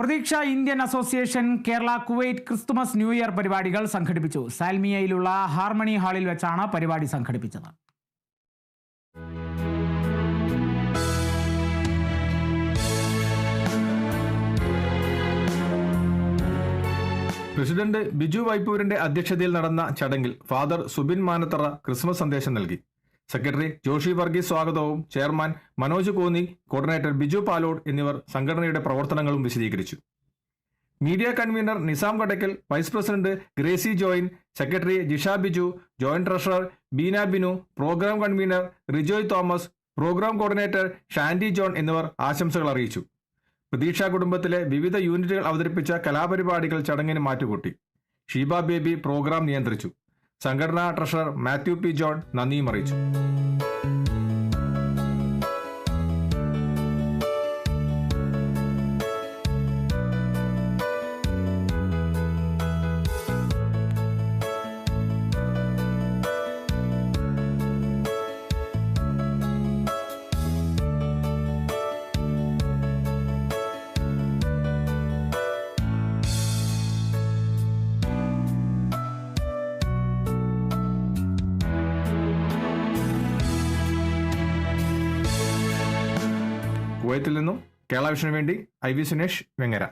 പ്രതീക്ഷ Indian association Kerala Kuwait Christmas new year പരിപാടികൾ സംഘടിപ്പിച്ചു. സാൽമിയയിലുള്ള ഹാർമണി ഹാളിൽ വെച്ചാണ് പരിപാടി സംഘടിപ്പിച്ചത്. പ്രസിഡന്റ് ബിജു വൈപ്പൂരിന്റെ അധ്യക്ഷതയിൽ നടന്ന ചടങ്ങിൽ ഫാദർ സുബിൻ മാനത്തറ ക്രിസ്മസ് സന്ദേശം നൽകി. സെക്രട്ടറി ജോഷി വർഗീസ് സ്വാഗതവും ചെയർമാൻ മനോജ് കോന്നി, കോർഡിനേറ്റർ ബിജു പാലോഡ് എന്നിവർ സംഘടനയുടെ പ്രവർത്തനങ്ങളും വിശദീകരിച്ചു. Media convener Nizam Kadakkal, vice president Gracy Joyin, secretary Jisha Biju, joint treasurer Beena Binu, programme convener Rijoy Thomas, programme coordinator Shandy John എന്നിവർ ആശംസകൾ അറിയിച്ചു. പ്രതീക്ഷ കുടുംബത്തിലെ വിവിധ യൂണിറ്റുകൾ അവതരിപ്പിച്ച കലാപരിപാടികൾ ചടങ്ങിന് മാറ്റുകൂട്ടി. ഷീബ ബേബി പ്രോഗ്രാം നിയന്ത്രിച്ചു. സംഘടനാ ട്രഷറർ മാത്യു പി ജോൺ നന്ദിയും അറിയിച്ചു. കുവൈത്തിൽ നിന്നും കേരള വിഷന് വേണ്ടി IV സുനേഷ്, വെങ്ങര.